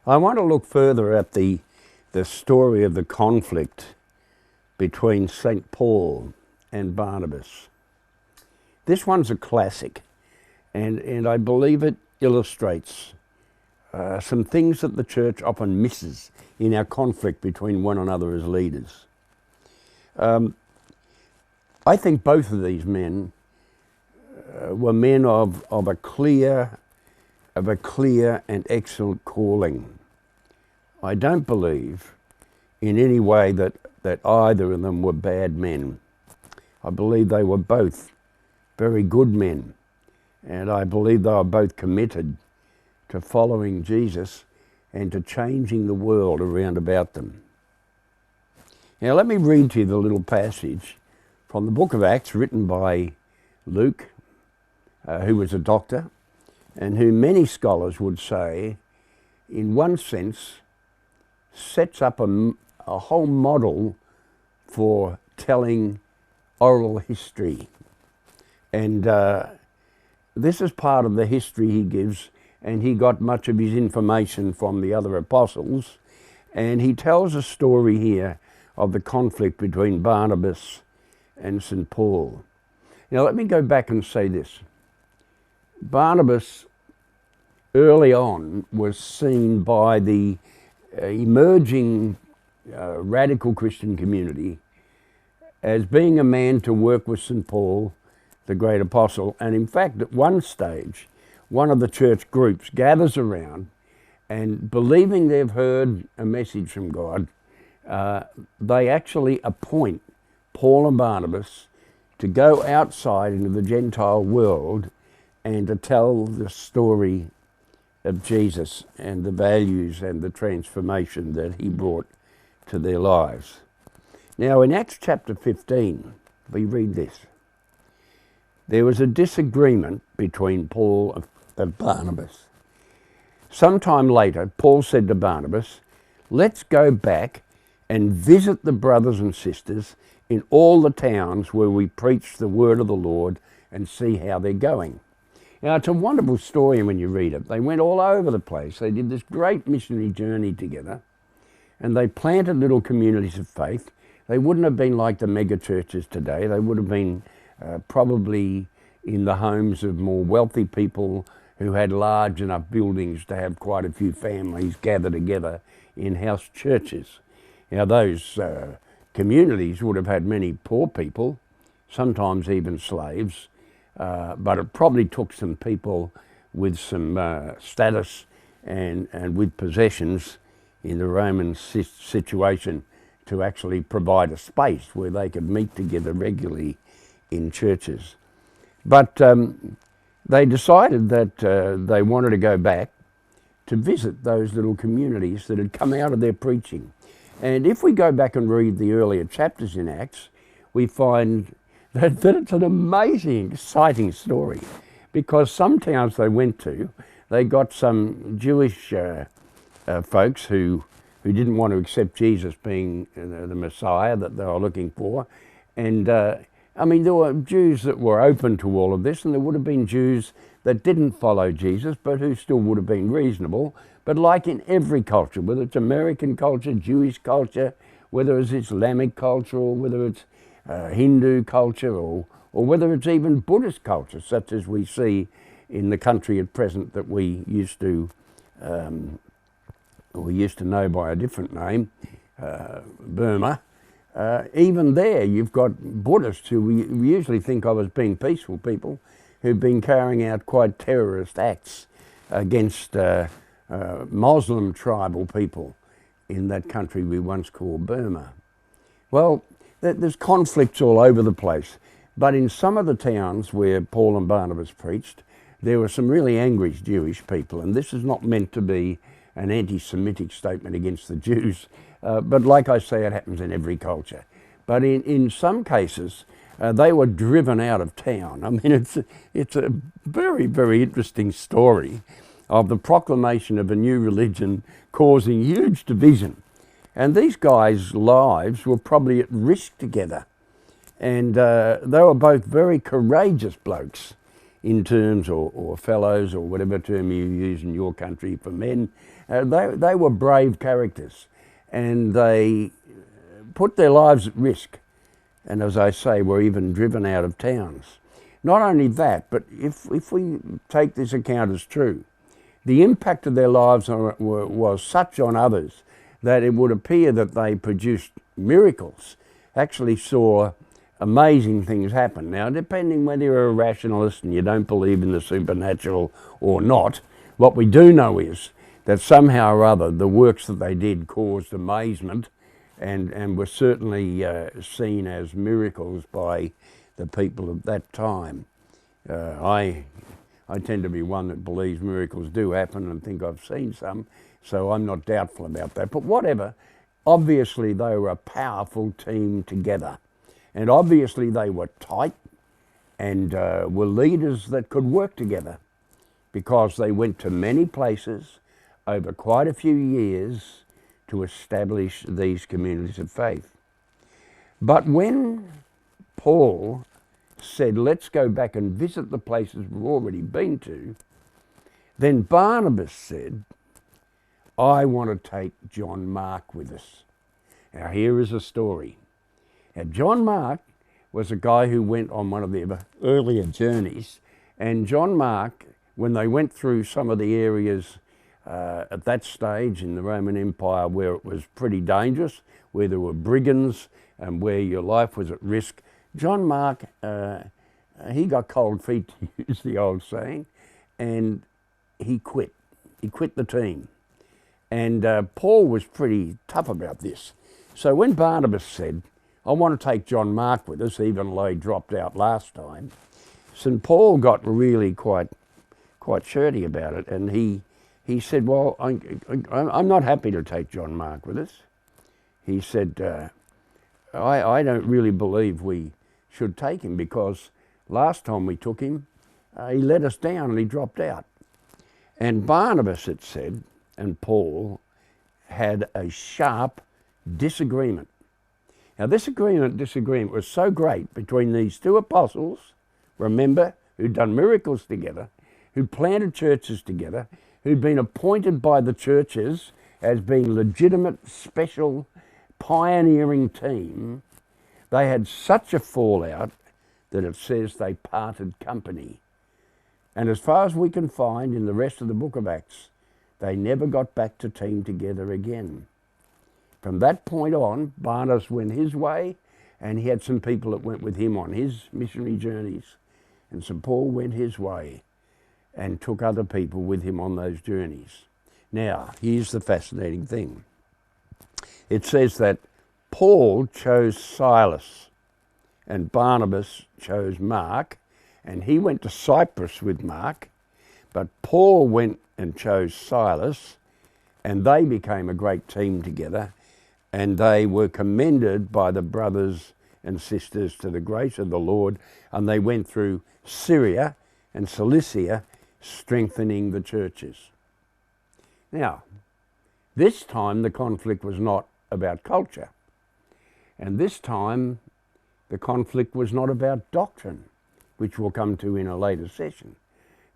I want to look further at the story of the conflict between St. Paul and Barnabas. This one's a classic, and I believe it illustrates some things that the church often misses in our conflict between one another as leaders. I think both of these men were men of a clear and excellent calling. I don't believe in any way that either of them were bad men. I believe they were both very good men, and I believe they were both committed to following Jesus and to changing the world around about them. Now let me read to you the little passage from the book of Acts written by Luke, who was a doctor, and who many scholars would say, in one sense, sets up a whole model for telling oral history. And this is part of the history he gives, and he got much of his information from the other apostles. And he tells a story here of the conflict between Barnabas and St. Paul. Now let me go back and say this. Barnabas early on was seen by the emerging radical Christian community as being a man to work with St. Paul, the great apostle. And in fact, at one stage, one of the church groups gathers around and, believing they've heard a message from God, they actually appoint Paul and Barnabas to go outside into the Gentile world and to tell the story of Jesus and the values and the transformation that he brought to their lives. Now in Acts chapter 15, we read this. There was a disagreement between Paul and Barnabas. Sometime later, Paul said to Barnabas, "Let's go back and visit the brothers and sisters in all the towns where we preach the word of the Lord and see how they're going." Now, it's a wonderful story when you read it. They went all over the place. They did this great missionary journey together, and they planted little communities of faith. They wouldn't have been like the mega churches today. They would have been probably in the homes of more wealthy people who had large enough buildings to have quite a few families gather together in house churches. Now, those communities would have had many poor people, sometimes even slaves, but it probably took some people with some status and with possessions in the Roman situation to actually provide a space where they could meet together regularly in churches. But they decided that they wanted to go back to visit those little communities that had come out of their preaching. And if we go back and read the earlier chapters in Acts, we find that it's an amazing, exciting story, because some towns they went to, they got some Jewish folks who didn't want to accept Jesus being the Messiah that they were looking for. And I mean, there were Jews that were open to all of this, and there would have been Jews that didn't follow Jesus, but who still would have been reasonable. But like in every culture, whether it's American culture, Jewish culture, whether it's Islamic culture, or whether it's Hindu culture, or whether it's even Buddhist culture, such as we see in the country at present that we used to know by a different name, Burma. Even there, you've got Buddhists who we usually think of as being peaceful people who've been carrying out quite terrorist acts against Muslim tribal people in that country we once called Burma. Well, there's conflicts all over the place, but in some of the towns where Paul and Barnabas preached, there were some really angry Jewish people, and this is not meant to be an anti-Semitic statement against the Jews, but like I say, it happens in every culture. But in some cases, they were driven out of town. I mean, it's a very, very interesting story of the proclamation of a new religion causing huge division. And these guys' lives were probably at risk together. And they were both very courageous blokes. interns or fellows or whatever term you use in your country for men. They were brave characters, and they put their lives at risk, and as I say, were even driven out of towns. Not only that, but if we take this account as true, the impact of their lives was such on others that it would appear that they produced miracles, actually saw amazing things happen. Now, depending whether you're a rationalist and you don't believe in the supernatural or not, what we do know is that somehow or other the works that they did caused amazement and were certainly seen as miracles by the people of that time. I tend to be one that believes miracles do happen and think I've seen some, so I'm not doubtful about that. But whatever, obviously they were a powerful team together. And obviously they were tight and were leaders that could work together, because they went to many places over quite a few years to establish these communities of faith. But when Paul said, let's go back and visit the places we've already been to, then Barnabas said, I want to take John Mark with us. Now here is a story. Now John Mark was a guy who went on one of their earlier journeys, and John Mark, when they went through some of the areas at that stage in the Roman Empire where it was pretty dangerous, where there were brigands and where your life was at risk, John Mark, he got cold feet, to use the old saying, and he quit. He quit the team. And Paul was pretty tough about this. So when Barnabas said, I want to take John Mark with us, even though he dropped out last time, St. Paul got really quite shirty about it, and he said, well, I'm not happy to take John Mark with us. He said, I don't really believe we should take him, because last time we took him, he let us down and he dropped out. And Barnabas, it said, and Paul had a sharp disagreement. Now this disagreement was so great between these two apostles, remember, who'd done miracles together, who'd planted churches together, who'd been appointed by the churches as being legitimate, special, pioneering team. They had such a fallout that it says they parted company. And as far as we can find in the rest of the book of Acts, they never got back to team together again. From that point on, Barnabas went his way, and he had some people that went with him on his missionary journeys. And St. Paul went his way and took other people with him on those journeys. Now, here's the fascinating thing. It says that Paul chose Silas and Barnabas chose Mark, and he went to Cyprus with Mark, but Paul went and chose Silas, and they became a great team together, and they were commended by the brothers and sisters to the grace of the Lord, and they went through Syria and Cilicia, strengthening the churches. Now, this time the conflict was not about culture, and this time the conflict was not about doctrine, which we'll come to in a later session.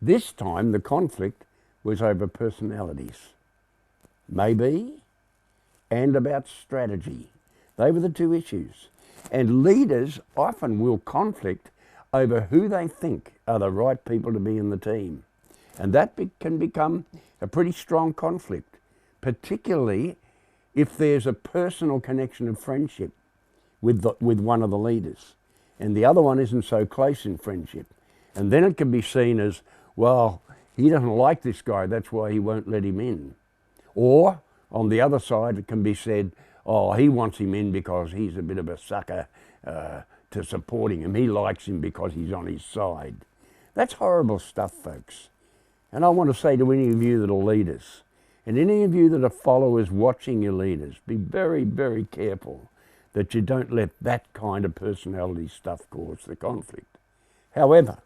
This time the conflict was over personalities, maybe, and about strategy. They were the two issues. And leaders often will conflict over who they think are the right people to be in the team. And that can become a pretty strong conflict, particularly if there's a personal connection of friendship with one of the leaders, and the other one isn't so close in friendship. And then it can be seen as, well, he doesn't like this guy, that's why he won't let him in. Or, on the other side, it can be said, oh, he wants him in because he's a bit of a sucker to supporting him. He likes him because he's on his side. That's horrible stuff, folks. And I want to say to any of you that are leaders, and any of you that are followers watching your leaders, be very, very careful that you don't let that kind of personality stuff cause the conflict. However,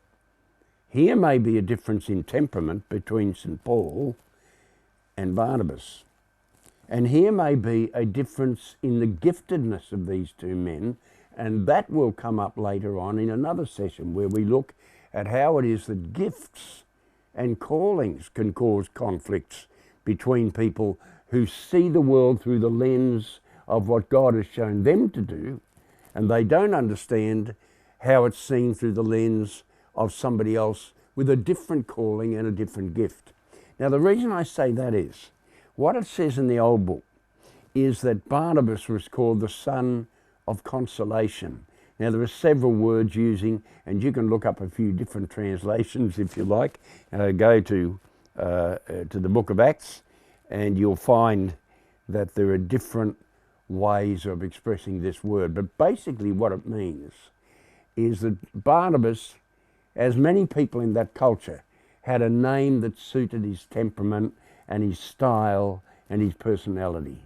here may be a difference in temperament between St. Paul and Barnabas. And here may be a difference in the giftedness of these two men, and that will come up later on in another session where we look at how it is that gifts and callings can cause conflicts between people who see the world through the lens of what God has shown them to do, and they don't understand how it's seen through the lens of somebody else with a different calling and a different gift. Now, the reason I say that is, what it says in the old book is that Barnabas was called the son of consolation. Now, there are several words using, and you can look up a few different translations if you like. Go to the book of Acts, and you'll find that there are different ways of expressing this word. But basically what it means is that Barnabas, as many people in that culture, had a name that suited his temperament and his style and his personality.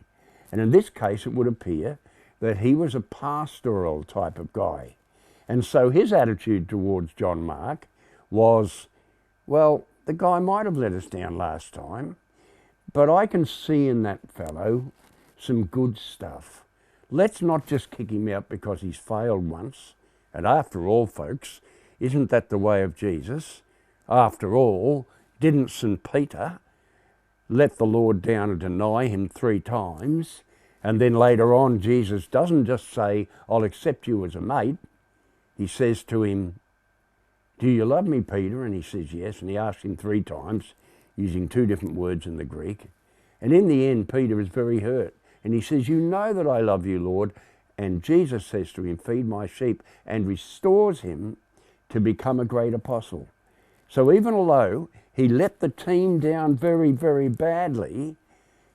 And in this case, it would appear that he was a pastoral type of guy. And so his attitude towards John Mark was, well, the guy might have let us down last time, but I can see in that fellow some good stuff. Let's not just kick him out because he's failed once. And after all, folks, isn't that the way of Jesus? After all, didn't St. Peter let the Lord down and deny him 3 times? And then later on, Jesus doesn't just say, I'll accept you as a mate. He says to him, do you love me, Peter? And he says yes. And he asks him 3 times, using 2 different words in the Greek. And in the end, Peter is very hurt. And he says, you know that I love you, Lord. And Jesus says to him, feed my sheep, and restores him to become a great apostle. So even although he let the team down very, very badly,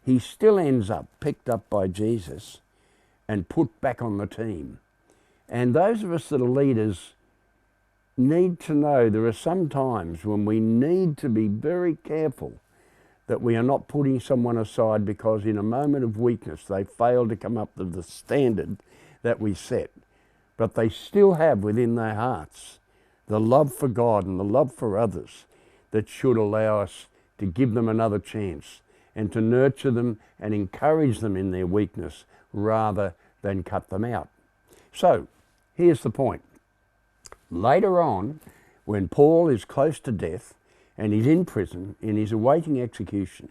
he still ends up picked up by Jesus and put back on the team. And those of us that are leaders need to know there are some times when we need to be very careful that we are not putting someone aside because in a moment of weakness they fail to come up to the standard that we set. But they still have within their hearts the love for God and the love for others that should allow us to give them another chance and to nurture them and encourage them in their weakness rather than cut them out. So, here's the point. Later on, when Paul is close to death and he's in prison and he's awaiting execution,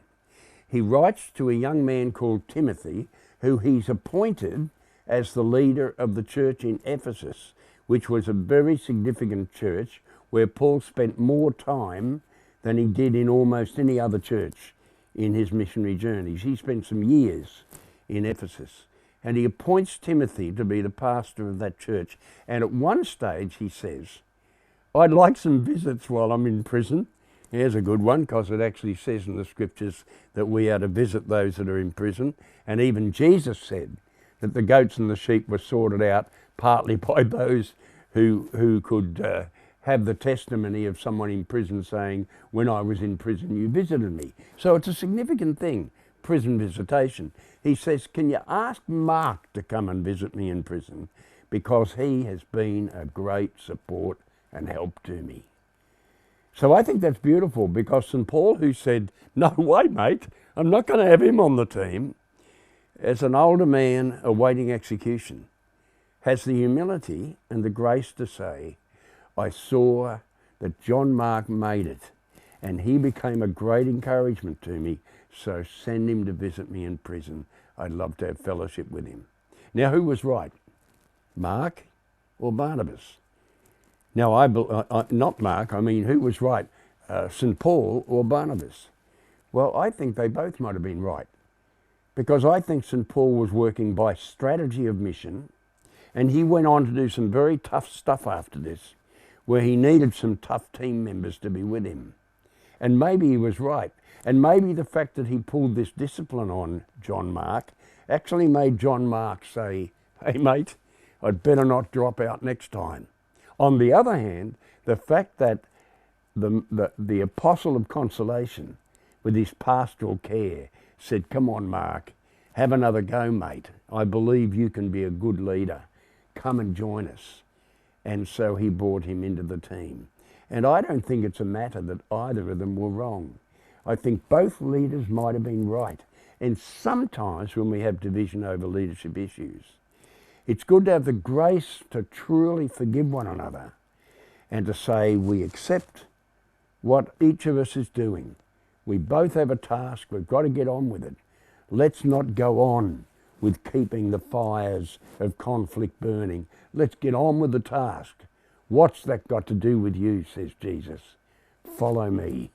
he writes to a young man called Timothy, who he's appointed as the leader of the church in Ephesus, which was a very significant church where Paul spent more time than he did in almost any other church in his missionary journeys. He spent some years in Ephesus, and he appoints Timothy to be the pastor of that church. And at one stage he says, I'd like some visits while I'm in prison. Here's a good one, because it actually says in the scriptures that we are to visit those that are in prison. And even Jesus said that the goats and the sheep were sorted out partly by those who could have the testimony of someone in prison saying, when I was in prison, you visited me. So it's a significant thing, prison visitation. He says, can you ask Mark to come and visit me in prison? Because he has been a great support and help to me. So I think that's beautiful, because St. Paul, who said, no way, mate, I'm not going to have him on the team, as an older man awaiting execution, has the humility and the grace to say, I saw that John Mark made it, and he became a great encouragement to me, so send him to visit me in prison. I'd love to have fellowship with him. Now, who was right? Mark or Barnabas? Now, not Mark, I mean, who was right? St. Paul or Barnabas? Well, I think they both might have been right, because I think St. Paul was working by strategy of mission, and he went on to do some very tough stuff after this, where he needed some tough team members to be with him. And maybe he was right. And maybe the fact that he pulled this discipline on John Mark actually made John Mark say, hey mate, I'd better not drop out next time. On the other hand, the fact that the apostle of consolation, with his pastoral care, said, come on Mark, have another go mate. I believe you can be a good leader. Come and join us. And so he brought him into the team. And I don't think it's a matter that either of them were wrong. I think both leaders might have been right. And sometimes when we have division over leadership issues, it's good to have the grace to truly forgive one another and to say we accept what each of us is doing. We both have a task. We've got to get on with it. Let's not go on with keeping the fires of conflict burning. Let's get on with the task. What's that got to do with you, says Jesus. Follow me.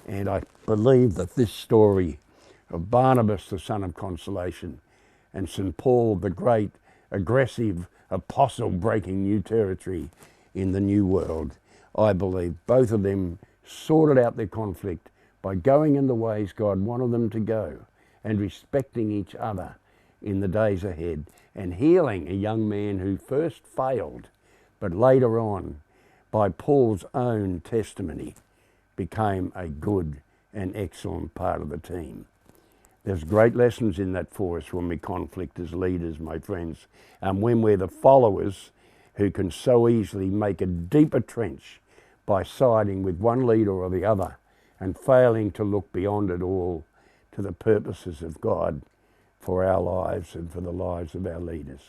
And I believe that this story of Barnabas, the son of consolation, and St. Paul, the great, aggressive apostle breaking new territory in the new world, I believe both of them sorted out their conflict by going in the ways God wanted them to go and respecting each other in the days ahead, and healing a young man who first failed, but later on, by Paul's own testimony, became a good and excellent part of the team. There's great lessons in that for us when we conflict as leaders, my friends, and when we're the followers who can so easily make a deeper trench by siding with one leader or the other and failing to look beyond it all to the purposes of God for our lives and for the lives of our leaders.